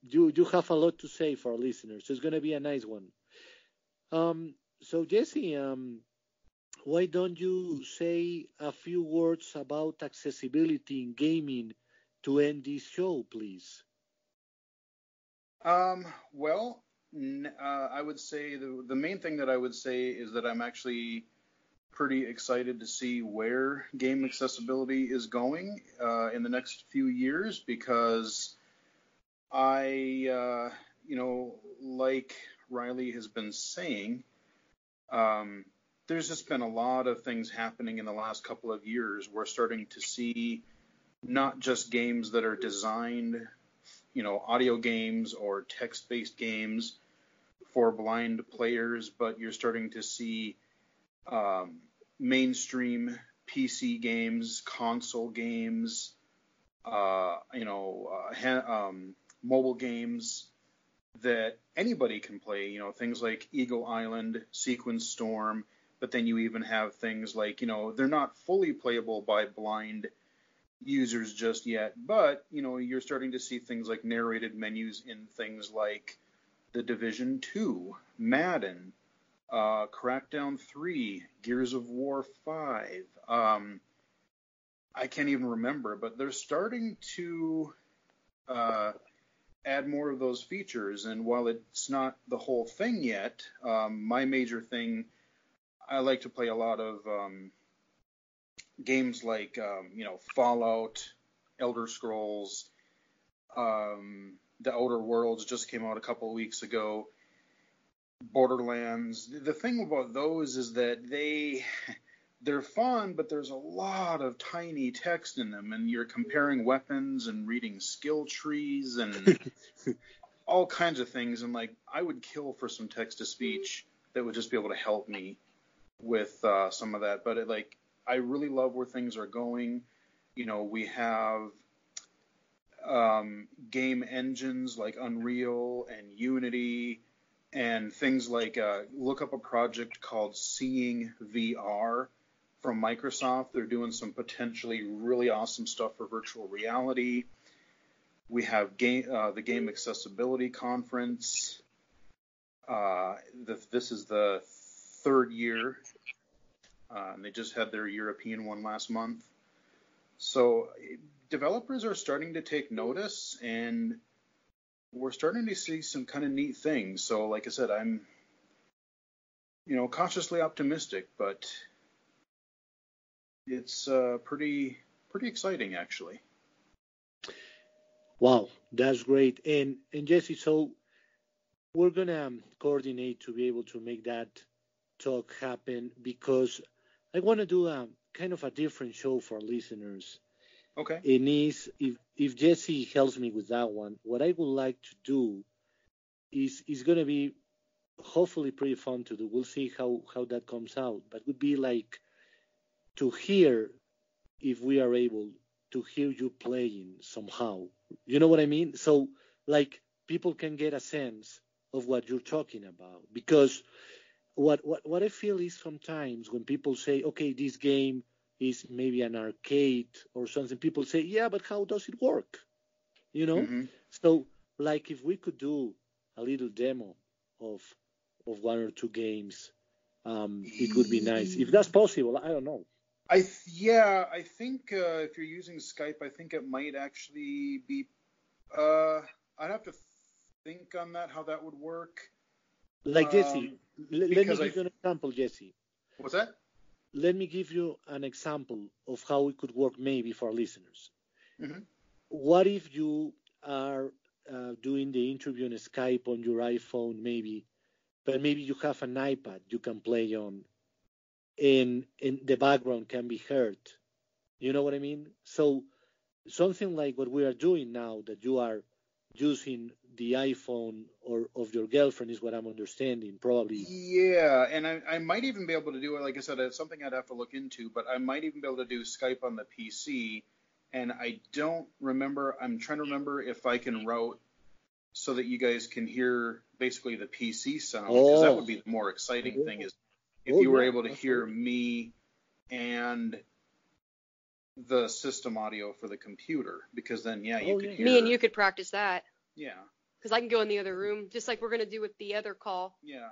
You have a lot to say for our listeners, so it's going to be a nice one. So, Jesse, why don't you say a few words about accessibility in gaming to end this show, please? Well, I would say the main thing that I would say is that I'm actually pretty excited to see where game accessibility is going in the next few years, because like Riley has been saying, there's just been a lot of things happening in the last couple of years. We're starting to see not just games that are designed, audio games or text-based games for blind players, but you're starting to see mainstream PC games, console games, mobile games that anybody can play, things like Eagle Island, Sequence Storm, but then you even have things like, they're not fully playable by blind users just yet, but, you're starting to see things like narrated menus in things like The Division 2, Madden, Crackdown 3, Gears of War 5. I can't even remember, but they're starting to add more of those features. And while it's not the whole thing yet, my major thing, I like to play a lot of games like, Fallout, Elder Scrolls, The Outer Worlds just came out a couple of weeks ago, Borderlands. The thing about those is that they're fun, but there's a lot of tiny text in them, and you're comparing weapons and reading skill trees and all kinds of things. And I would kill for some text to speech that would just be able to help me with some of that. But I really love where things are going. We have game engines like Unreal and Unity, and things like look up a project called Seeing VR from Microsoft. They're doing some potentially really awesome stuff for virtual reality. We have the Game Accessibility Conference. This is the third year, and they just had their European one last month. So developers are starting to take notice, and we're starting to see some kind of neat things. So like I said, I'm cautiously optimistic, but it's pretty exciting, actually. Wow, that's great. And Jesse, so we're gonna coordinate to be able to make that talk happen, because I want to do a kind of a different show for our listeners. Okay. And if Jesse helps me with that one, what I would like to do is gonna be hopefully pretty fun to do. We'll see how that comes out, but would be like to hear, if we are able to hear you playing somehow. You know what I mean? So people can get a sense of what you're talking about, because what I feel is sometimes when people say, okay, this game is maybe an arcade or something, people say, yeah, but how does it work? Mm-hmm. So if we could do a little demo of one or two games, it would be nice if that's possible. I don't know. I think if you're using Skype, I think it might actually be. I'd have to think on that, how that would work. Jesse, let me give you an example, Jesse. What's that? Let me give you an example of how it could work maybe for our listeners. Mm-hmm. What if you are doing the interview on Skype on your iPhone, maybe, but maybe you have an iPad you can play on, and the background can be heard. You know what I mean? So something like what we are doing now, that you are using the iPhone or of your girlfriend, is what I'm understanding, probably. Yeah, and I might even be able to do it. Like I said, it's something I'd have to look into, but I might even be able to do Skype on the PC. And I don't remember. I'm trying to remember if I can route so that you guys can hear basically the PC sound, because that would be the more exciting thing, is if you were able to hear me and the system audio for the computer, because then you could hear me, and you could practice that. Yeah. Because I can go in the other room, just like we're gonna do with the other call. Yeah.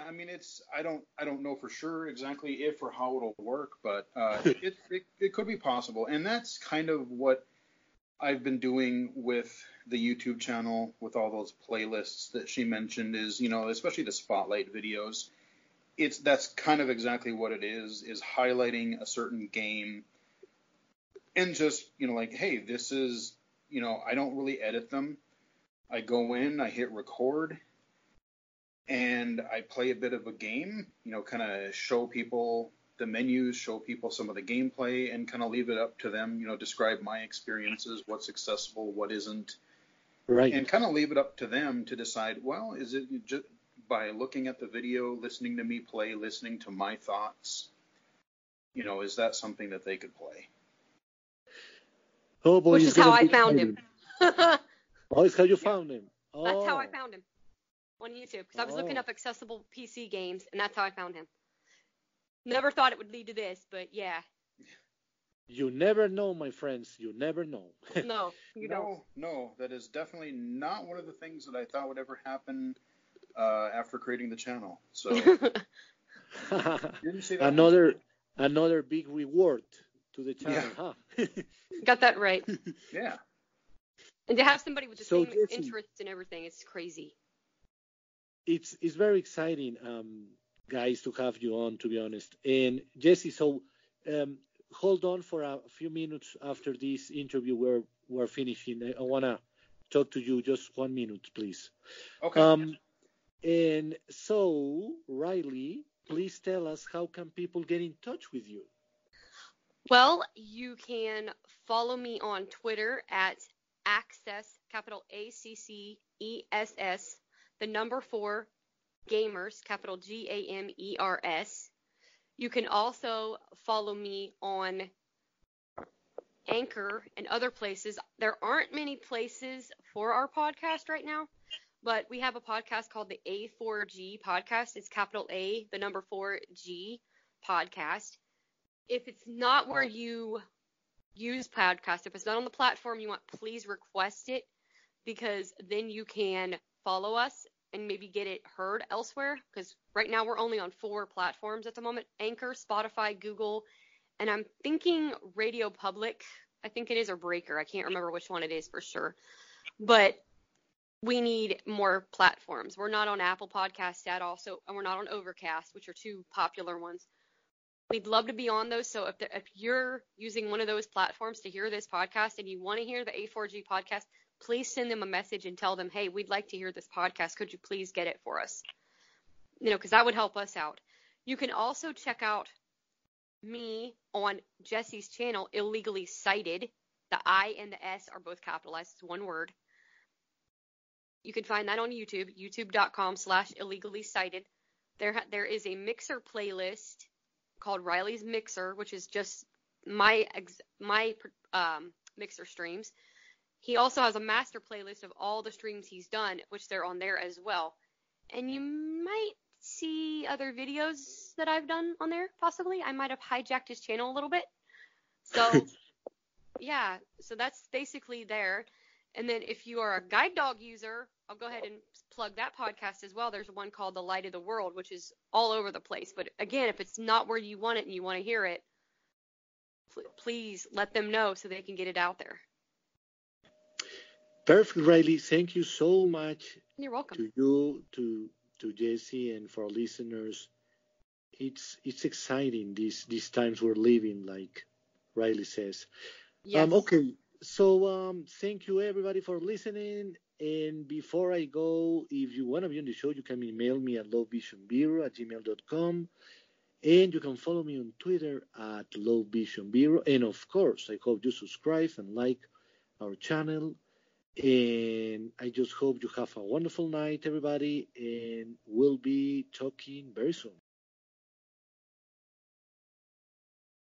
I mean, I don't know for sure exactly if or how it'll work, but it could be possible, and that's kind of what I've been doing with the YouTube channel, with all those playlists that she mentioned, is, especially the spotlight videos. That's kind of exactly what it is highlighting a certain game and just, like, hey, this is, I don't really edit them. I go in, I hit record, and I play a bit of a game, kind of show people the menus, show people some of the gameplay, and kind of leave it up to them, describe my experiences, what's accessible, what isn't. Right. And kind of leave it up to them to decide, well, is it just by looking at the video, listening to me play, listening to my thoughts, is that something that they could play? Oh boy, which is how I found him. Oh, it's how you found him. Oh. That's how I found him on YouTube, because I was looking up accessible PC games, and that's how I found him. Never thought it would lead to this, but yeah. You never know, my friends. You never know. No, you don't. No, that is definitely not one of the things that I thought would ever happen after creating the channel. So didn't see that another big reward to the channel, huh? Got that right. Yeah. And to have somebody with the same Jesse, interests and everything, it's crazy. It's very exciting, guys, to have you on, to be honest. And Jesse, so hold on for a few minutes after this interview. We're finishing. I want to talk to you just 1 minute, please. Okay. And so, Riley, please tell us, how can people get in touch with you? Well, you can follow me on Twitter at Access, capital ACCESS, the number 4 Gamers, capital GAMERS. You can also follow me on Anchor and other places. There aren't many places for our podcast right now, but we have a podcast called the A4G podcast. It's capital A, the number 4G podcast. If it's not where you use podcast, if it's not on the platform you want, please request it, because then you can follow us and maybe get it heard elsewhere, because right now we're only on 4 platforms at the moment: Anchor, Spotify, Google, and I'm thinking Radio Public, I think it is, or Breaker. I can't remember which one it is for sure. But we need more platforms. We're not on Apple Podcasts at all, and we're not on Overcast, which are 2 popular ones. We'd love to be on those. So if you're using one of those platforms to hear this podcast and you want to hear the A4G podcast, please send them a message and tell them, hey, we'd like to hear this podcast. Could you please get it for us? Because that would help us out. You can also check out me on Jesse's channel, Illegally Cited. The I and the S are both capitalized. It's one word. You can find that on YouTube, youtube.com/illegally cited. There is a mixer playlist called Riley's Mixer, which is just my mixer streams. He also has a master playlist of all the streams he's done, which they're on there as well. And you might see other videos that I've done on there, possibly. I might have hijacked his channel a little bit. So, yeah, so that's basically there. And then if you are a guide dog user, I'll go ahead and plug that podcast as well. There's one called The Light of the World, which is all over the place. But again, if it's not where you want it and you want to hear it, please let them know so they can get it out there. Perfect, Riley. Thank you so much. You're welcome. To you, to Jesse, and for our listeners. It's exciting these times we're living, like Riley says. Yes. Okay. So thank you everybody for listening. And before I go, if you want to be on the show, you can email me at lovevisionbureau@gmail.com. And you can follow me on Twitter at lovevisionbureau. And of course, I hope you subscribe and like our channel. And I just hope you have a wonderful night, everybody. And we'll be talking very soon.